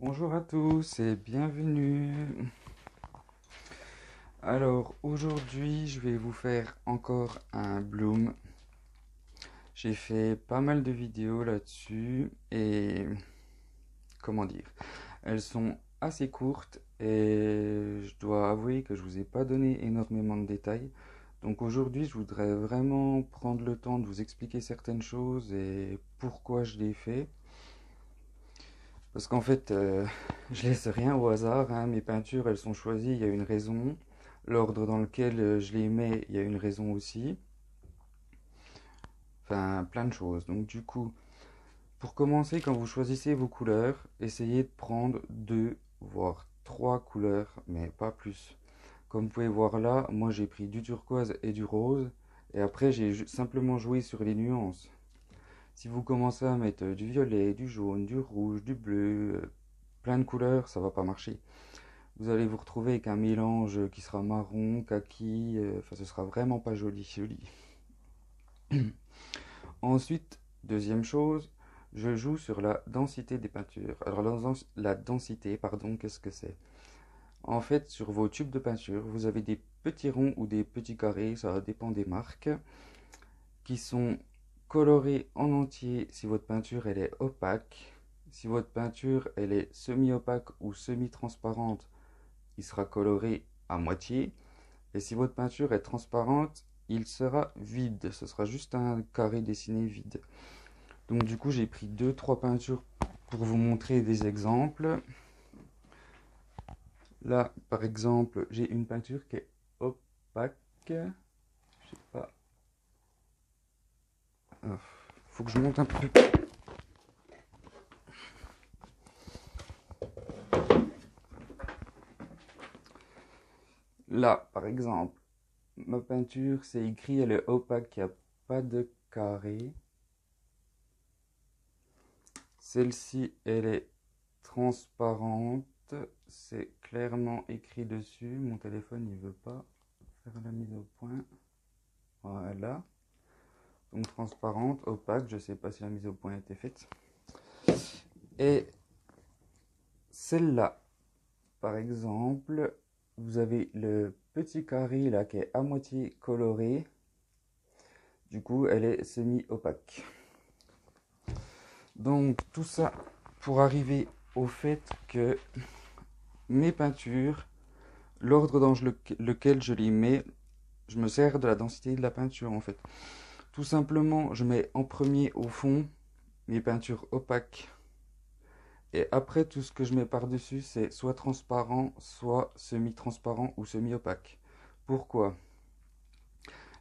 Bonjour à tous et bienvenue. Alors aujourd'hui je vais vous faire encore un bloom. J'ai fait pas mal de vidéos là-dessus et comment dire, elles sont assez courtes et je dois avouer que je vous ai pas donné énormément de détails. Donc aujourd'hui je voudrais vraiment prendre le temps de vous expliquer certaines choses et pourquoi je les fais. Parce qu'en fait, je laisse rien au hasard, hein. Mes peintures, elles sont choisies, il y a une raison. L'ordre dans lequel je les mets, il y a une raison aussi. Enfin, plein de choses. Donc du coup, pour commencer, quand vous choisissez vos couleurs, essayez de prendre deux, voire trois couleurs, mais pas plus. Comme vous pouvez voir là, moi j'ai pris du turquoise et du rose. Et après, j'ai simplement joué sur les nuances. Si vous commencez à mettre du violet, du jaune, du rouge, du bleu, plein de couleurs, ça va pas marcher. Vous allez vous retrouver avec un mélange qui sera marron, kaki, enfin ce sera vraiment pas joli. Ensuite, deuxième chose, je joue sur la densité des peintures. Alors la densité, pardon, qu'est-ce que c'est? En fait, sur vos tubes de peinture, vous avez des petits ronds ou des petits carrés, ça dépend des marques, qui sont colorés en entier si votre peinture elle est opaque. Si votre peinture elle est semi-opaque ou semi-transparente, il sera coloré à moitié. Et si votre peinture est transparente, il sera vide. Ce sera juste un carré dessiné vide. Donc du coup, j'ai pris deux, trois peintures pour vous montrer des exemples. Là, par exemple, j'ai une peinture qui est opaque. Je sais pas. Faut que je monte un peu. Là, par exemple, ma peinture, c'est écrit, elle est opaque, il n'y a pas de carré. Celle-ci, elle est transparente. C'est clairement écrit dessus. Mon téléphone, il veut pas faire la mise au point. Voilà. Donc transparente, opaque. Je sais pas si la mise au point a été faite. Et celle-là, par exemple, vous avez le petit carré là qui est à moitié coloré. Du coup, elle est semi-opaque. Donc tout ça pour arriver au fait que mes peintures, l'ordre dans lequel je les mets, je me sers de la densité de la peinture en fait. Tout simplement, je mets en premier au fond mes peintures opaques. Et après, tout ce que je mets par-dessus, c'est soit transparent, soit semi-transparent ou semi-opaque. Pourquoi?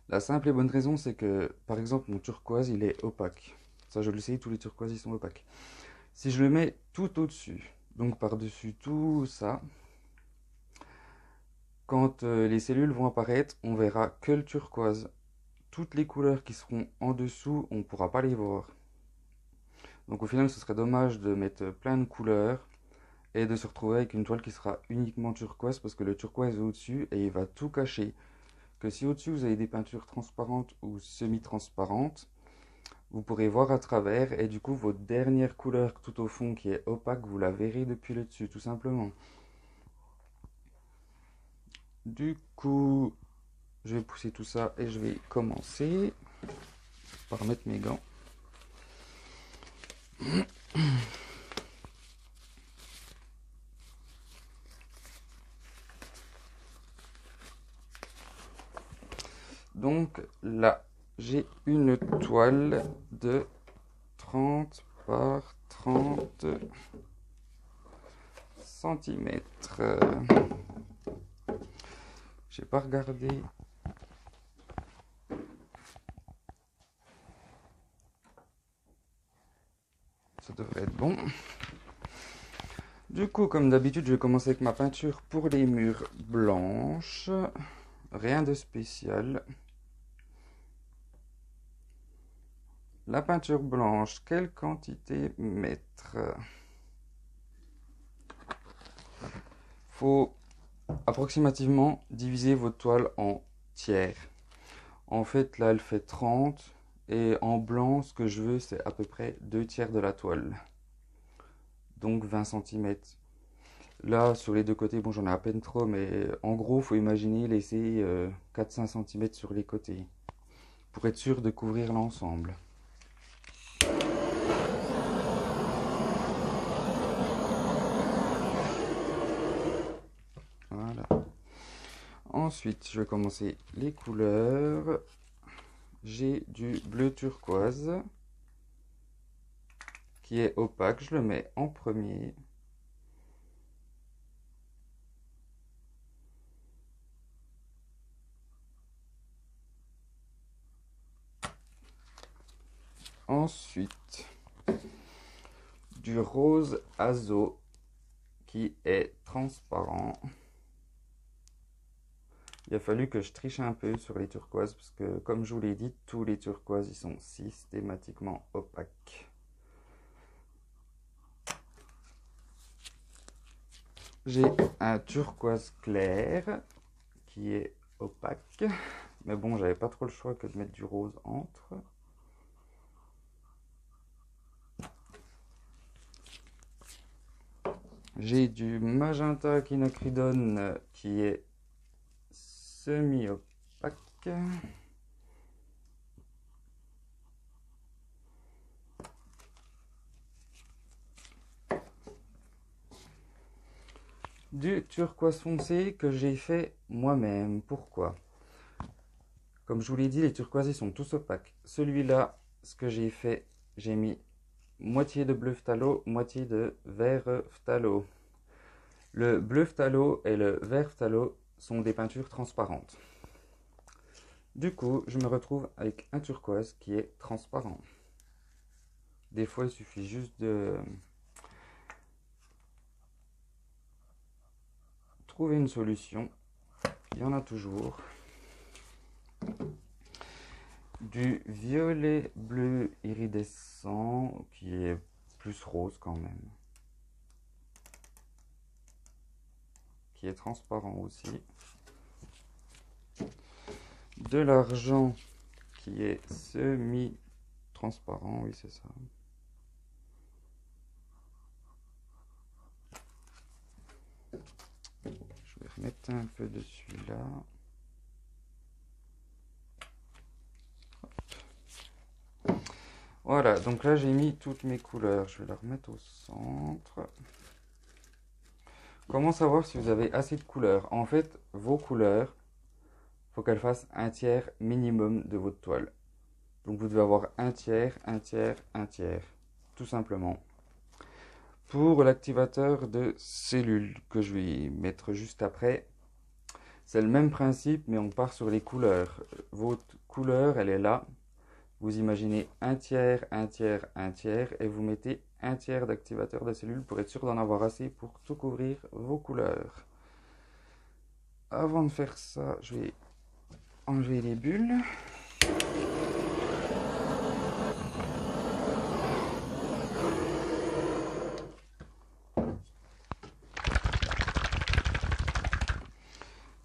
La simple et bonne raison, c'est que, par exemple, mon turquoise, il est opaque. Ça, je le sais, tous les turquoises, ils sont opaques. Si je le mets tout au-dessus, donc par-dessus tout ça, quand les cellules vont apparaître, on verra que le turquoise. Toutes les couleurs qui seront en dessous, on ne pourra pas les voir. Donc au final, ce serait dommage de mettre plein de couleurs et de se retrouver avec une toile qui sera uniquement turquoise parce que le turquoise est au-dessus et il va tout cacher. Que si au-dessus vous avez des peintures transparentes ou semi-transparentes, vous pourrez voir à travers et du coup votre dernière couleur tout au fond qui est opaque, vous la verrez depuis le dessus tout simplement. Du coup, je vais pousser tout ça et je vais commencer par mettre mes gants. Donc là, j'ai une toile de 30 par 30 centimètres. J'ai pas regardé. Ça devrait être bon. Du coup, comme d'habitude, je vais commencer avec ma peinture pour les murs blanches. Rien de spécial. La peinture blanche, quelle quantité mettre? Faut approximativement diviser votre toile en tiers. En fait, là, elle fait 30. Et en blanc, ce que je veux, c'est à peu près 2 tiers de la toile. donc 20 cm. Là, sur les deux côtés, bon, j'en ai à peine trop, mais en gros, faut imaginer laisser 4-5 cm sur les côtés pour être sûr de couvrir l'ensemble. Voilà. Ensuite, je vais commencer les couleurs. J'ai du bleu turquoise qui est opaque, je le mets en premier. Ensuite, du rose azo qui est transparent. Il a fallu que je triche un peu sur les turquoises parce que, comme je vous l'ai dit, tous les turquoises ils sont systématiquement opaques. J'ai un turquoise clair qui est opaque, mais bon, j'avais pas trop le choix que de mettre du rose entre. J'ai du magenta quinacridone qui est semi-opaque. Du turquoise foncé que j'ai fait moi-même. Pourquoi? Comme je vous l'ai dit, les turquoises ils sont tous opaques. Celui-là, ce que j'ai fait, j'ai mis moitié de bleu phthalo, moitié de vert phthalo. Le bleu phthalo et le vert phthalo sont des peintures transparentes. Du coup, je me retrouve avec un turquoise qui est transparent. Des fois, il suffit juste de trouver une solution. Il y en a toujours. Du violet bleu iridescent qui est plus rose quand même. Qui est transparent aussi. De l'argent qui est semi-transparent, oui c'est ça. Je vais remettre un peu de celui-là. Voilà, donc là j'ai mis toutes mes couleurs. Je vais la remettre au centre. Comment savoir si vous avez assez de couleurs? En fait, vos couleurs, il faut qu'elles fassent un tiers minimum de votre toile. Donc vous devez avoir un tiers, un tiers, un tiers, tout simplement. Pour l'activateur de cellules que je vais mettre juste après, c'est le même principe, mais on part sur les couleurs. Votre couleur, elle est là. Vous imaginez un tiers, un tiers, un tiers, et vous mettez un tiers d'activateur de cellules pour être sûr d'en avoir assez pour tout couvrir vos couleurs. Avant de faire ça, je vais enlever les bulles.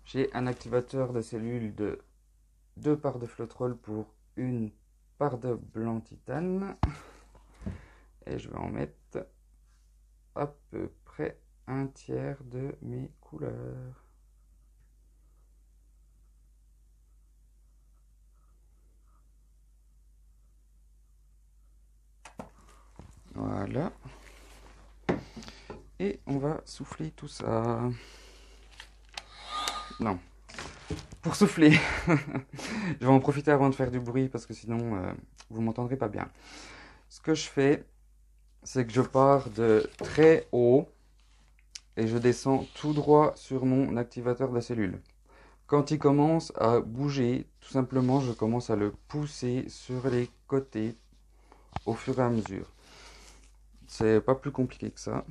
J'ai un activateur de cellules de 2 parts de flotrol pour 1 part de blanc titane. Et je vais en mettre à peu près un tiers de mes couleurs. Voilà. Et on va souffler tout ça. Non. Pour souffler. Je vais en profiter avant de faire du bruit parce que sinon vous m'entendrez pas bien. Ce que je fais, c'est que je pars de très haut et je descends tout droit sur mon activateur de cellule. Quand il commence à bouger, tout simplement, je commence à le pousser sur les côtés au fur et à mesure. C'est pas plus compliqué que ça.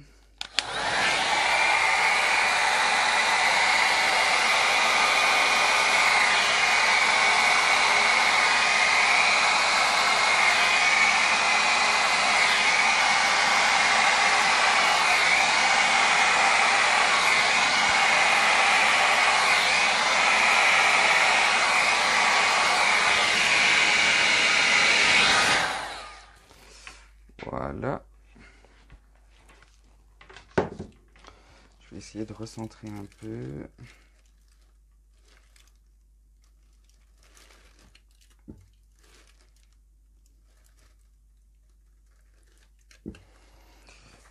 Voilà. vais essayer de recentrer un peu.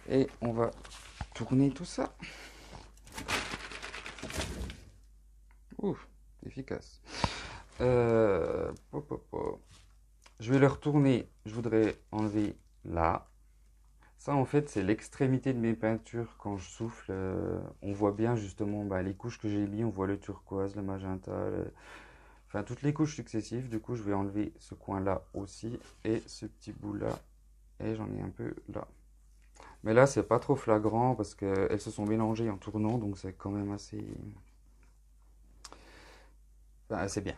Et on va tourner tout ça. Ouh, efficace. Je vais le retourner. Je voudrais enlever là. Ça, en fait, c'est l'extrémité de mes peintures. Quand je souffle, on voit bien justement les couches que j'ai mis. On voit le turquoise, le magenta, enfin toutes les couches successives. Du coup, je vais enlever ce coin-là aussi et ce petit bout-là. Et j'en ai un peu là. Mais là, c'est pas trop flagrant parce qu'elles se sont mélangées en tournant, donc c'est quand même assez... Enfin, assez bien.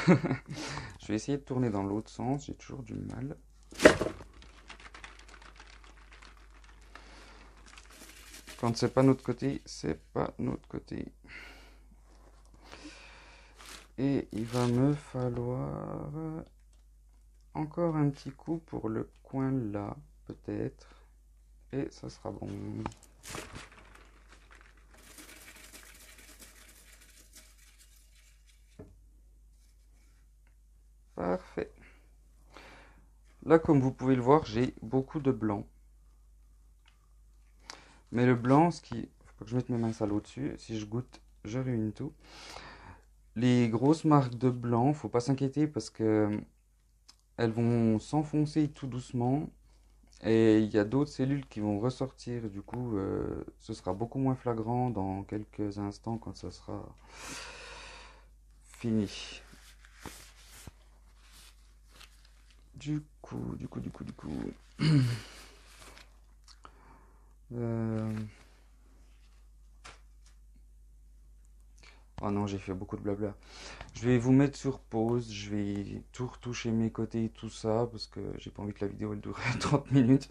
Je vais essayer de tourner dans l'autre sens, j'ai toujours du mal. Quand c'est pas notre côté, c'est pas notre côté. Et il va me falloir encore un petit coup pour le coin là, peut-être. Et ça sera bon. Parfait. Là, comme vous pouvez le voir, j'ai beaucoup de blanc. Mais le blanc, faut pas que je mette mes mains sales au-dessus. Si je goûte, je ruine tout. Les grosses marques de blanc, faut pas s'inquiéter parce que elles vont s'enfoncer tout doucement. Et il y a d'autres cellules qui vont ressortir. Du coup, ce sera beaucoup moins flagrant dans quelques instants quand ça sera fini. Du coup. Oh non, j'ai fait beaucoup de blabla. Je vais vous mettre sur pause, je vais tout retoucher mes côtés et tout ça, parce que j'ai pas envie que la vidéo elle dure 30 minutes.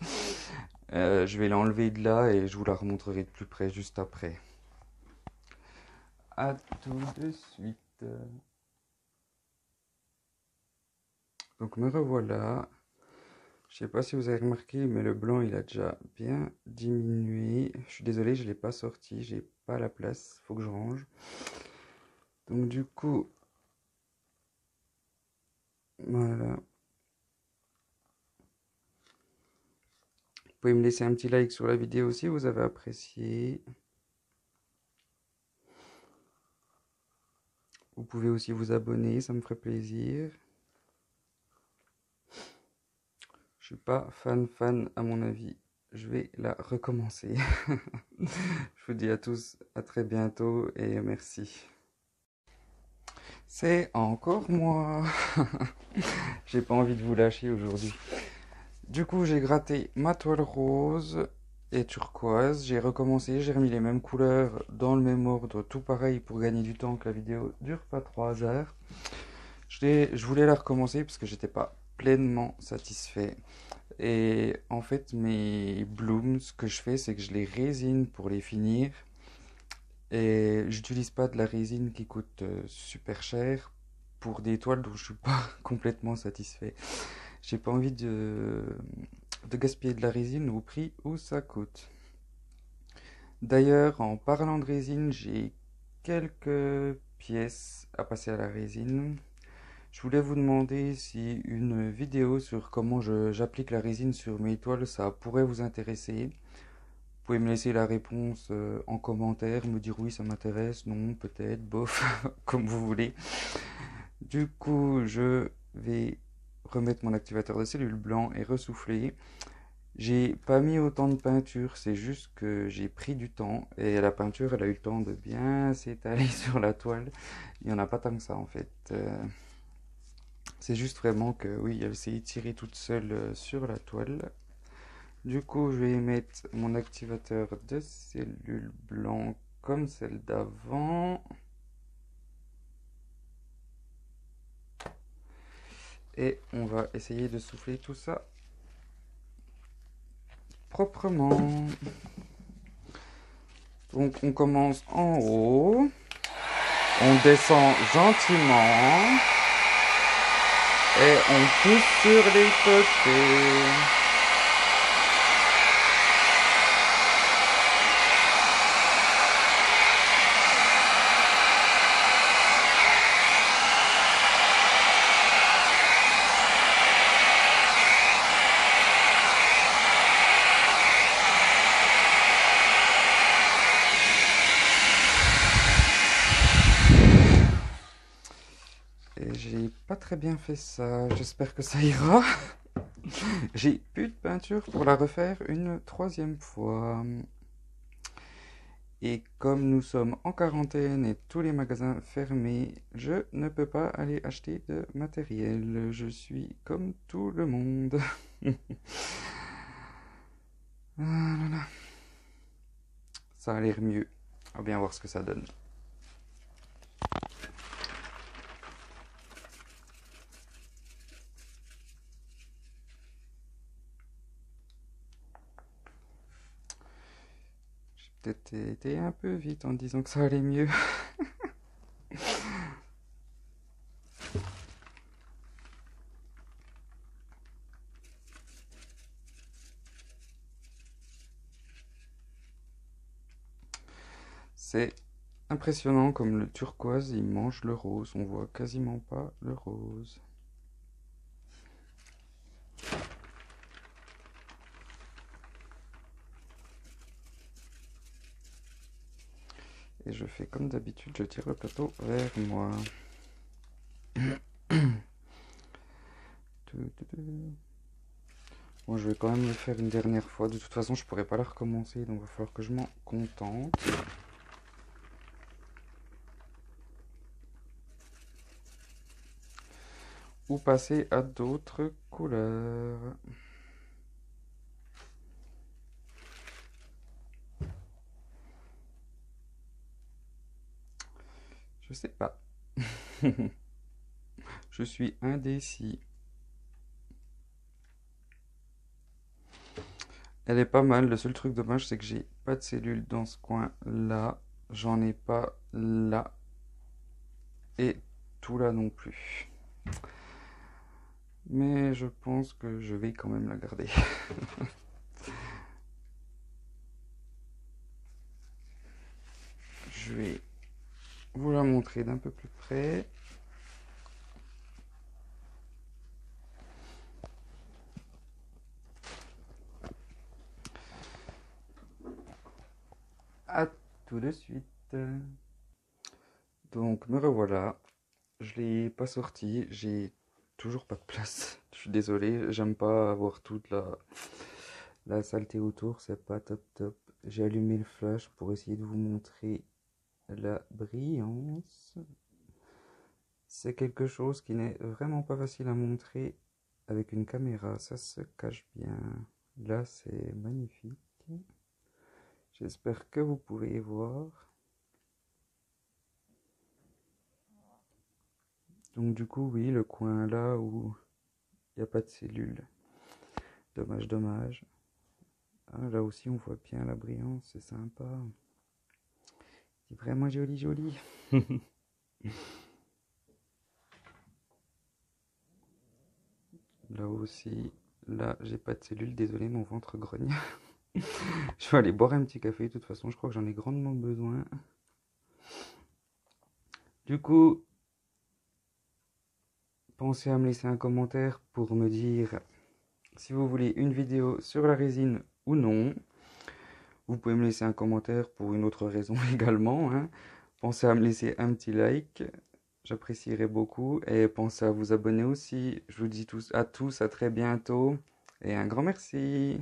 Je vais l'enlever de là et je vous la remontrerai de plus près juste après. À tout de suite. Donc me revoilà. Je sais pas si vous avez remarqué, mais le blanc il a déjà bien diminué. Je suis désolé, je l'ai pas sorti, j'ai pas la place, faut que je range. Donc du coup, voilà. Vous pouvez me laisser un petit like sur la vidéo si vous avez apprécié. Vous pouvez aussi vous abonner, ça me ferait plaisir. Je suis pas fan à mon avis. Je vais la recommencer. Je vous dis à tous à très bientôt et merci. C'est encore moi. J'ai pas envie de vous lâcher aujourd'hui. Du coup, j'ai gratté ma toile rose et turquoise. J'ai recommencé, j'ai remis les mêmes couleurs dans le même ordre, tout pareil pour gagner du temps que la vidéo dure pas 3 heures. Je voulais la recommencer parce que j'étais pas pleinement satisfait. Et en fait, mes blooms, ce que je fais, c'est que je les résine pour les finir. Et j'utilise pas de la résine qui coûte super cher pour des toiles dont je suis pas complètement satisfait. J'ai pas envie de gaspiller de la résine au prix où ça coûte. D'ailleurs, en parlant de résine, j'ai quelques pièces à passer à la résine. Je voulais vous demander si une vidéo sur comment j'applique la résine sur mes toiles, ça pourrait vous intéresser. Vous pouvez me laisser la réponse en commentaire, me dire oui ça m'intéresse, non, peut-être, bof, comme vous voulez. Du coup, je vais remettre mon activateur de cellules blanc et ressouffler. J'ai pas mis autant de peinture, c'est juste que j'ai pris du temps et la peinture elle a eu le temps de bien s'étaler sur la toile. Il n'y en a pas tant que ça en fait. C'est juste vraiment que oui, elle s'est étirée toute seule sur la toile. Du coup, je vais mettre mon activateur de cellules blanc comme celle d'avant. Et on va essayer de souffler tout ça proprement. Donc on commence en haut. On descend gentiment. Et on pousse sur les côtés. très bien fait ça. J'espère que ça ira. J'ai plus de peinture pour la refaire une troisième fois. Et comme nous sommes en quarantaine et tous les magasins fermés, je ne peux pas aller acheter de matériel. Je suis comme tout le monde. Ah là là. Ça a l'air mieux. On va bien voir ce que ça donne. J'ai peut-être été un peu vite en disant que ça allait mieux. C'est impressionnant comme le turquoise, il mange le rose. On voit quasiment pas le rose. Et je fais comme d'habitude, je tire le plateau vers moi. Bon, je vais quand même le faire une dernière fois. De toute façon, je pourrais pas la recommencer, donc il va falloir que je m'en contente. Ou passer à d'autres couleurs. Je sais pas. Je suis indécis. Elle est pas mal. Le seul truc dommage, c'est que j'ai pas de cellules dans ce coin-là. J'en ai pas là. Et tout là non plus. Mais je pense que je vais quand même la garder. Je vais vous la montrer d'un peu plus près. À tout de suite. Donc me revoilà. Je l'ai pas sorti. J'ai toujours pas de place. Je suis désolé. J'aime pas avoir toute la saleté autour. C'est pas top top. J'ai allumé le flash pour essayer de vous montrer la brillance. C'est quelque chose qui n'est vraiment pas facile à montrer avec une caméra. Ça se cache bien. Là, c'est magnifique. J'espère que vous pouvez voir. Donc du coup, oui, le coin là où il n'y a pas de cellules. Dommage, dommage. Ah, là aussi, on voit bien la brillance, c'est sympa. C'est vraiment joli, joli. Là aussi, là, j'ai pas de cellules, désolé, mon ventre grogne. Je vais aller boire un petit café, de toute façon, je crois que j'en ai grandement besoin. Du coup, pensez à me laisser un commentaire pour me dire si vous voulez une vidéo sur la résine ou non. Vous pouvez me laisser un commentaire pour une autre raison également. Hein. Pensez à me laisser un petit like, j'apprécierais beaucoup. Et pensez à vous abonner aussi. Je vous dis à tous à très bientôt et un grand merci.